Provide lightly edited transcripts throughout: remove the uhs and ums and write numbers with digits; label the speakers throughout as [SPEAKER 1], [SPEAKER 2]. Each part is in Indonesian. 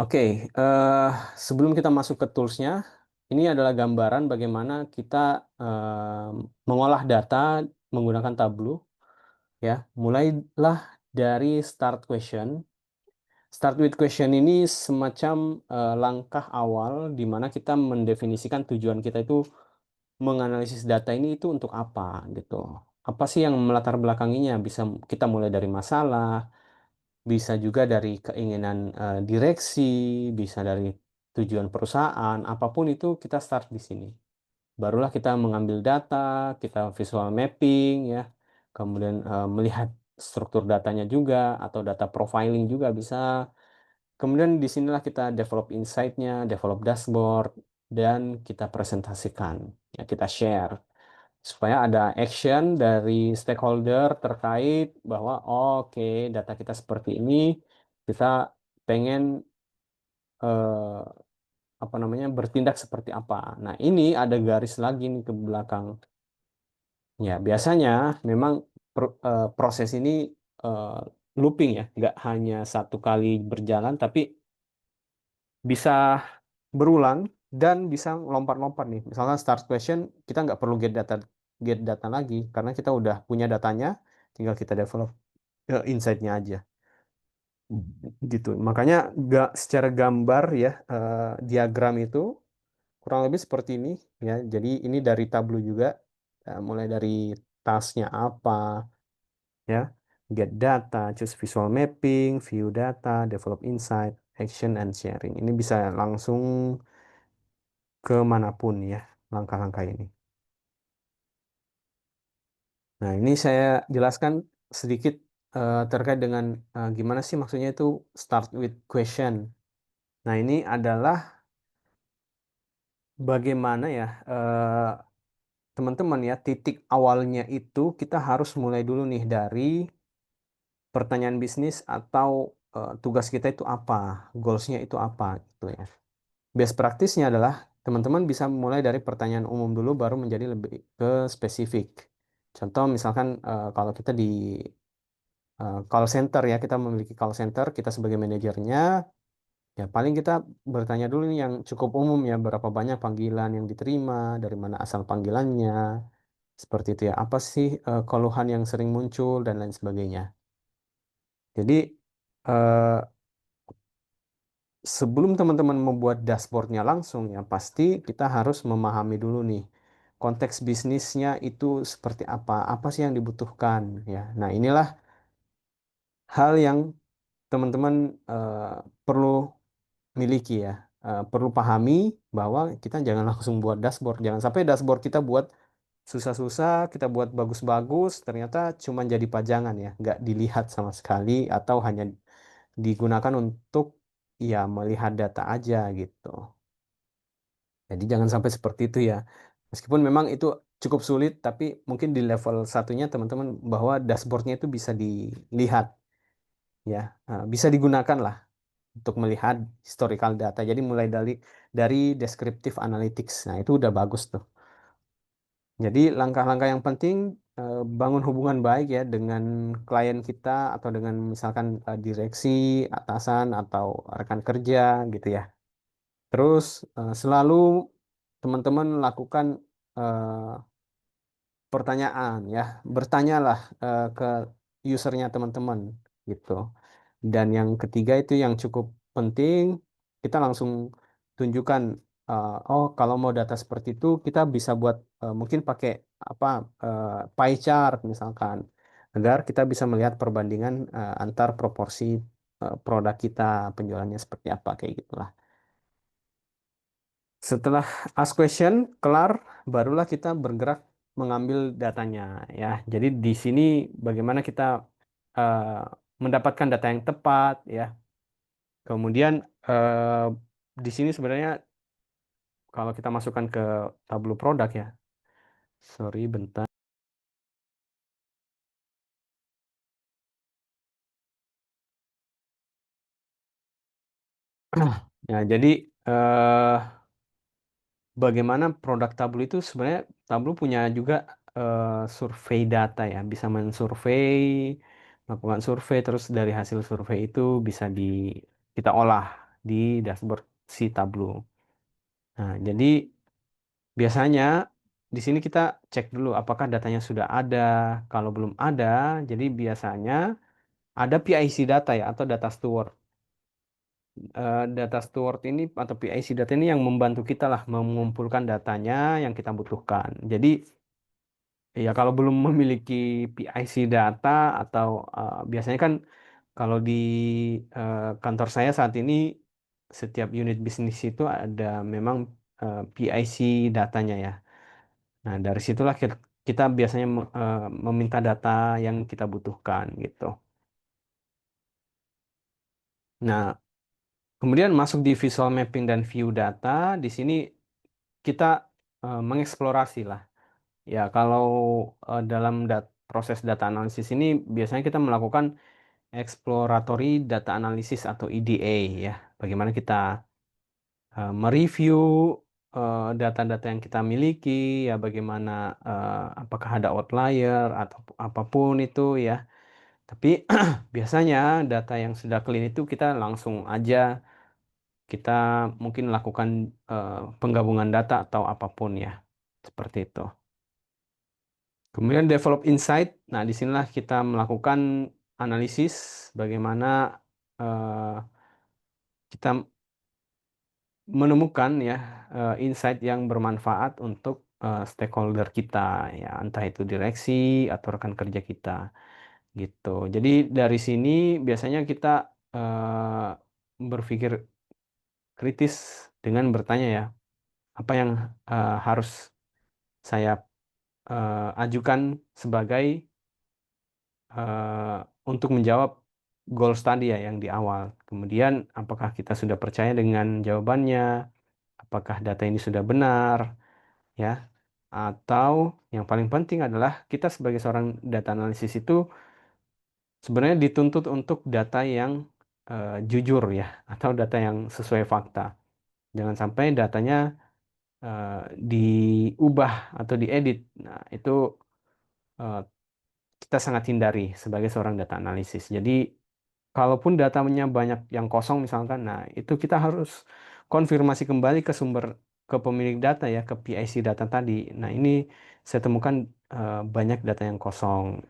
[SPEAKER 1] Oke, sebelum kita masuk ke toolsnya, ini adalah gambaran bagaimana kita mengolah data menggunakan Tableau, ya. Mulailah dari start question. Start with question ini semacam langkah awal di mana kita mendefinisikan tujuan kita itu menganalisis data ini itu untuk apa gitu. Apa sih yang melatar belakanginya? Bisa kita mulai dari masalah, bisa juga dari keinginan direksi, bisa dari tujuan perusahaan, apapun itu kita start di sini. Barulah kita mengambil data, kita visual mapping ya, kemudian melihat struktur datanya juga atau data profiling juga bisa. Kemudian di sinilah kita develop insight-nya, develop dashboard, dan kita presentasikan, ya kita share supaya ada action dari stakeholder terkait bahwa oke, data kita seperti ini, kita pengen eh, apa namanya bertindak seperti apa. Nah, ini ada garis lagi nih ke belakang. Ya, biasanya memang proses ini eh, looping ya, nggak hanya satu kali berjalan, tapi bisa berulang dan bisa lompat-lompat nih. Misalnya start question, kita nggak perlu get data lagi karena kita udah punya datanya, tinggal kita develop insight-nya aja. Gitu. Makanya nggak secara gambar ya, diagram itu kurang lebih seperti ini ya. Jadi ini dari Tableau juga, mulai dari tasknya apa ya, get data, choose visual mapping, view data, develop insight, action and sharing. Ini bisa langsung kemanapun ya langkah-langkah ini. Nah, ini saya jelaskan sedikit terkait dengan gimana sih maksudnya itu start with question. Nah, ini adalah bagaimana ya teman-teman ya, titik awalnya itu kita harus mulai dulu nih dari pertanyaan bisnis atau tugas kita itu apa, goalsnya itu apa gitu ya. Best practice-nya adalah teman-teman bisa mulai dari pertanyaan umum dulu baru menjadi lebih ke spesifik. Contoh misalkan kalau kita di call center ya, kita memiliki call center, kita sebagai manajernya, ya paling kita bertanya dulu nih yang cukup umum ya, berapa banyak panggilan yang diterima, dari mana asal panggilannya, seperti itu ya. Apa sih keluhan yang sering muncul dan lain sebagainya. Jadi eh, sebelum teman-teman membuat dashboardnya langsung ya, pasti kita harus memahami dulu nih konteks bisnisnya itu seperti apa sih yang dibutuhkan ya. Nah, inilah hal yang teman-teman perlu miliki ya. Perlu pahami bahwa kita jangan langsung buat dashboard, jangan sampai dashboard kita buat susah-susah, kita buat bagus-bagus, ternyata cuma jadi pajangan ya, nggak dilihat sama sekali atau hanya digunakan untuk ya melihat data aja gitu. Jadi jangan sampai seperti itu ya. Meskipun memang itu cukup sulit, tapi mungkin di level satunya teman-teman bahwa dashboardnya itu bisa dilihat ya. Bisa digunakan lah untuk melihat historical data. Jadi mulai dari descriptive analytics. Nah, itu udah bagus tuh. Jadi langkah-langkah yang penting bangun hubungan baik ya dengan klien kita atau dengan misalkan direksi, atasan atau rekan kerja gitu ya. Terus selalu teman-teman lakukan eh, pertanyaan ya, bertanyalah ke usernya teman-teman gitu. Dan yang ketiga itu yang cukup penting, kita langsung tunjukkan, oh kalau mau data seperti itu kita bisa buat mungkin pakai apa pie chart misalkan, agar kita bisa melihat perbandingan antar proporsi produk kita, penjualannya seperti apa kayak gitulah. Setelah ask question kelar, barulah kita bergerak mengambil datanya ya. Jadi di sini bagaimana kita eh, mendapatkan data yang tepat ya. Kemudian di sini sebenarnya kalau kita masukkan ke tabel produk ya. Sorry bentar. Ya, jadi eh, bagaimana produk Tableau itu sebenarnya Tableau punya juga survei data ya, bisa melakukan survei terus dari hasil survei itu bisa kita olah. di dashboard si Tableau. Nah, jadi biasanya di sini kita cek dulu apakah datanya sudah ada. Kalau belum ada, jadi biasanya ada PIC data ya atau data steward. Data steward ini atau PIC data ini yang membantu kita lah mengumpulkan datanya yang kita butuhkan. Jadi ya kalau belum memiliki PIC data atau biasanya kan kalau di kantor saya saat ini setiap unit bisnis itu ada memang PIC datanya ya. Nah, dari situlah kita biasanya meminta data yang kita butuhkan gitu. Nah, kemudian masuk di visual mapping dan view data, di sini kita mengeksplorasi lah. Ya, kalau dalam proses data analisis ini biasanya kita melakukan exploratory data analysis atau EDA ya. Bagaimana kita mereview data-data yang kita miliki ya, bagaimana apakah ada outlier atau apapun itu ya. Tapi biasanya data yang sudah clean itu kita langsung aja kita mungkin lakukan penggabungan data atau apapun ya. Seperti itu. Kemudian develop insight. Nah, disinilah kita melakukan analisis bagaimana eh, kita menemukan ya insight yang bermanfaat untuk stakeholder kita ya, entah itu direksi atau rekan kerja kita gitu. Jadi dari sini biasanya kita berpikir kritis dengan bertanya ya, apa yang harus saya ajukan sebagai eh, untuk menjawab goals tadi ya yang di awal. Kemudian apakah kita sudah percaya dengan jawabannya? Apakah data ini sudah benar? Ya, atau yang paling penting adalah kita sebagai seorang data analisis itu sebenarnya dituntut untuk data yang jujur ya, atau data yang sesuai fakta. Jangan sampai datanya eh, diubah atau diedit. Nah, itu eh, kita sangat hindari sebagai seorang data analisis. Jadi, kalaupun datanya banyak yang kosong misalkan, nah itu kita harus konfirmasi kembali ke sumber ke pemilik data ya, ke PIC data tadi. Nah, ini saya temukan banyak data yang kosong.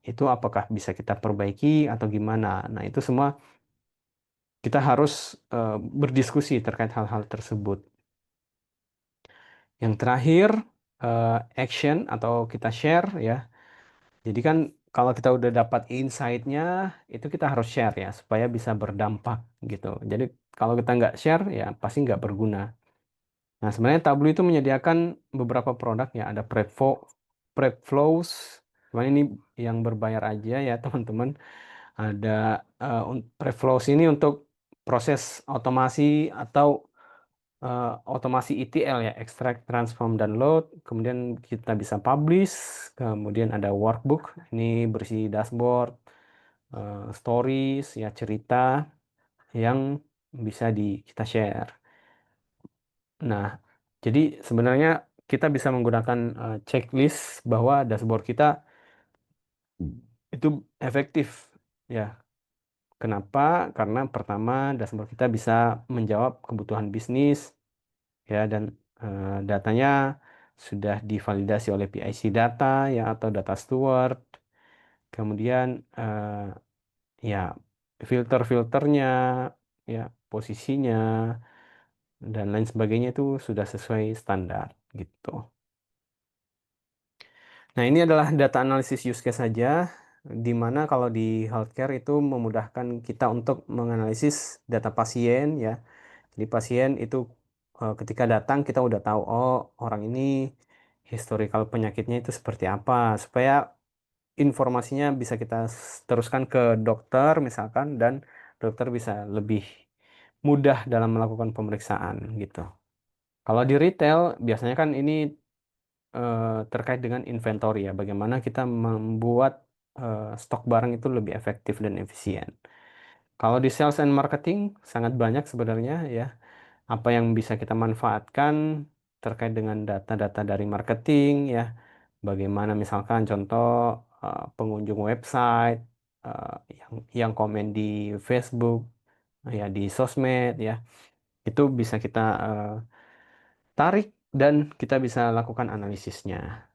[SPEAKER 1] Itu apakah bisa kita perbaiki atau gimana? Nah, itu semua kita harus berdiskusi terkait hal-hal tersebut. Yang terakhir, action atau kita share ya. Jadi kan kalau kita udah dapat insight-nya, itu kita harus share ya, supaya bisa berdampak gitu. Jadi kalau kita nggak share, ya pasti nggak berguna. Nah, sebenarnya Tableau itu menyediakan beberapa produk ya, ada Prep Flows, cuman ini yang berbayar aja ya teman-teman. Ada Prep Flows ini untuk proses otomasi atau otomasi ETL ya, extract, transform, dan load. Kemudian kita bisa publish. Kemudian ada workbook, ini berisi dashboard, stories, ya cerita yang bisa kita share. Nah, jadi sebenarnya kita bisa menggunakan checklist bahwa dashboard kita itu efektif. Ya, kenapa? Karena pertama, dashboard kita bisa menjawab kebutuhan bisnis ya, dan datanya sudah divalidasi oleh PIC data ya atau data steward. Kemudian ya filternya ya, posisinya dan lain sebagainya itu sudah sesuai standar gitu. Nah, ini adalah data analisis use case saja, di mana kalau di healthcare itu memudahkan kita untuk menganalisis data pasien ya. Jadi pasien itu ketika datang kita udah tahu, oh orang ini historical penyakitnya itu seperti apa, supaya informasinya bisa kita teruskan ke dokter misalkan, dan dokter bisa lebih mudah dalam melakukan pemeriksaan gitu. Kalau di retail biasanya kan ini terkait dengan inventory ya, bagaimana kita membuat stok barang itu lebih efektif dan efisien. Kalau di sales and marketing sangat banyak sebenarnya ya, apa yang bisa kita manfaatkan terkait dengan data-data dari marketing ya. Bagaimana misalkan contoh pengunjung website yang komen di Facebook ya di sosmed ya, itu bisa kita tarik dan kita bisa lakukan analisisnya.